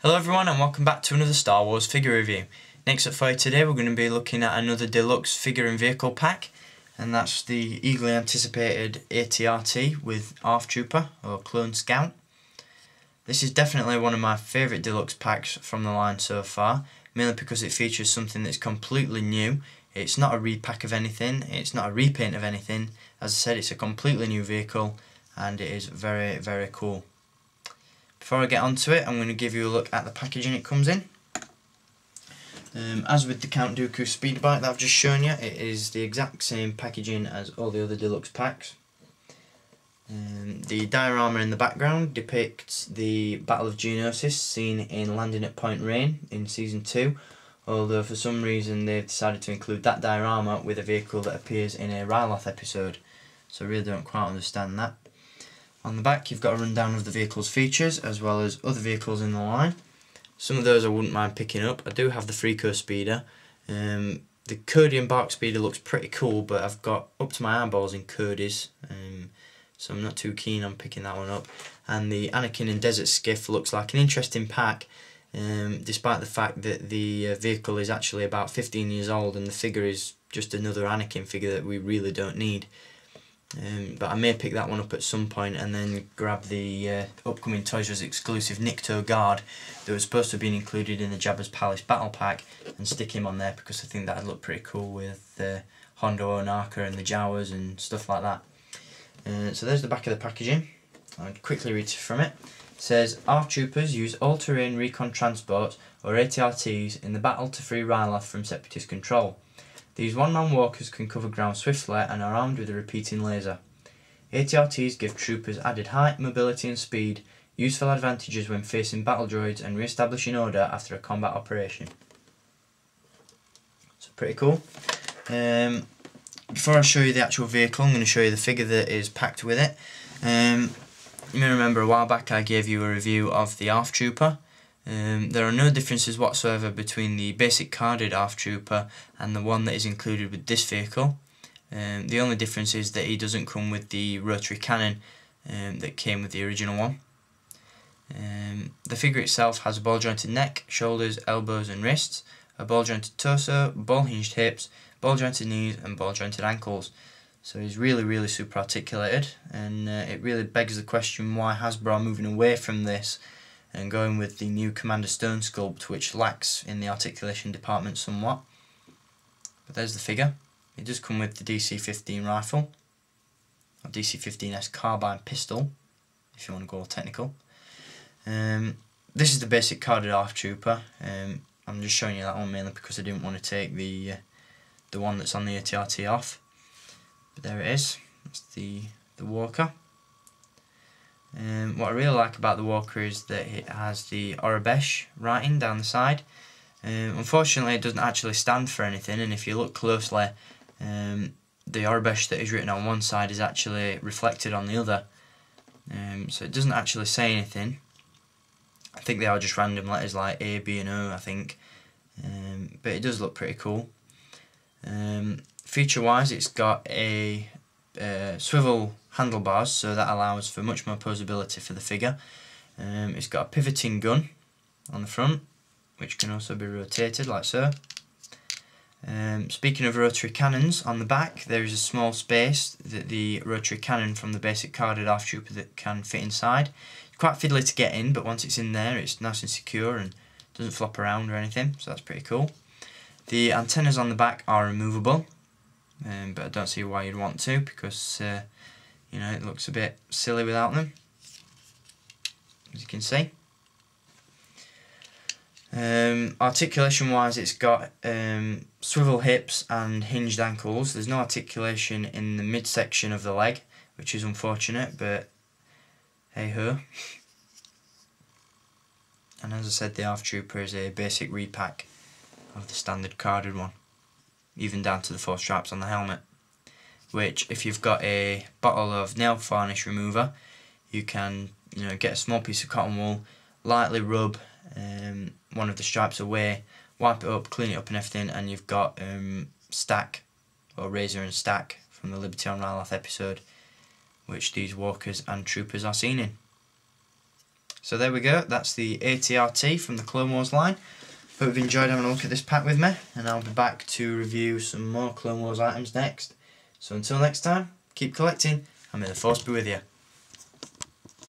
Hello everyone and welcome back to another Star Wars figure review. Next up for you today we're going to be looking at another Deluxe figure and vehicle pack, and that's the eagerly anticipated AT-RT with ARF Trooper or Clone Scout. This is definitely one of my favourite Deluxe packs from the line so far, mainly because it features something that's completely new. It's not a repack of anything, it's not a repaint of anything. As I said, it's a completely new vehicle and it is very, very cool. Before I get onto it, I'm going to give you a look at the packaging it comes in. As with the Count Dooku speed bike that I've just shown you, it is the exact same packaging as all the other Deluxe packs. The diorama in the background depicts the Battle of Geonosis seen in Landing at Point Rain in Season 2, although for some reason they've decided to include that diorama with a vehicle that appears in a Ryloth episode, so I really don't quite understand that. On the back you've got a rundown of the vehicle's features as well as other vehicles in the line. Some of those I wouldn't mind picking up. I do have the Freeco Speeder. The Cody Embark Speeder looks pretty cool, but I've got up to my eyeballs in Cody's, so I'm not too keen on picking that one up. And the Anakin and Desert Skiff looks like an interesting pack, despite the fact that the vehicle is actually about 15 years old and the figure is just another Anakin figure that we really don't need. But I may pick that one up at some point and then grab the upcoming Toys R Us exclusive Nikto Guard that was supposed to have been included in the Jabba's Palace Battle Pack and stick him on there because I think that would look pretty cool with Hondo Onaka and the Jawas and stuff like that. So there's the back of the packaging. I'll quickly read from it. It says, ARF Troopers use All-Terrain Recon Transports or ATRTs in the battle to free Ryloth from Separatist control. These one-man walkers can cover ground swiftly and are armed with a repeating laser. AT-RTs give troopers added height, mobility and speed, useful advantages when facing battle droids and re-establishing order after a combat operation. So pretty cool. Before I show you the actual vehicle, I'm going to show you the figure that is packed with it. You may remember a while back I gave you a review of the ARF Trooper. There are no differences whatsoever between the basic carded ARF Trooper and the one that is included with this vehicle. The only difference is that he doesn't come with the rotary cannon that came with the original one. The figure itself has a ball jointed neck, shoulders, elbows and wrists, a ball jointed torso, ball hinged hips, ball jointed knees and ball jointed ankles. So he's really super articulated, and it really begs the question why Hasbro are moving away from this and going with the new Commander Stone sculpt, which lacks in the articulation department somewhat. But there's the figure. It does come with the DC-15 rifle, or DC-15S carbine pistol, if you want to go all technical. This is the basic carded ARF Trooper. I'm just showing you that one mainly because I didn't want to take the one that's on the AT-RT off. But there it is. That's the walker. What I really like about the walker is that it has the Aurebesh writing down the side. Unfortunately it doesn't actually stand for anything, and if you look closely the Aurebesh that is written on one side is actually reflected on the other, so it doesn't actually say anything. I think they are just random letters like A, B and O I think, but it does look pretty cool. Feature wise it's got a swivel handlebars, so that allows for much more posability for the figure. It's got a pivoting gun on the front, which can also be rotated like so. Speaking of rotary cannons, on the back there is a small space that the rotary cannon from the basic carded ARF Trooper that can fit inside. It's quite fiddly to get in, but once it's in there it's nice and secure and doesn't flop around or anything, so that's pretty cool. The antennas on the back are removable, but I don't see why you'd want to, because you know, it looks a bit silly without them, as you can see. Articulation wise it's got swivel hips and hinged ankles. There's no articulation in the midsection of the leg, which is unfortunate, but hey ho. And as I said, the ARF Trooper is a basic repack of the standard carded one, even down to the 4 straps on the helmet, which if you've got a bottle of nail varnish remover you can, you know, get a small piece of cotton wool, lightly rub one of the stripes away, wipe it up, clean it up and everything, and you've got Stack, or Razor and Stack from the Liberty on Ryloth episode, which these walkers and troopers are seen in. So there we go, that's the ATRT from the Clone Wars line. Hope you've enjoyed having a look at this pack with me, and I'll be back to review some more Clone Wars items next. So until next time, keep collecting, and may the Force be with you.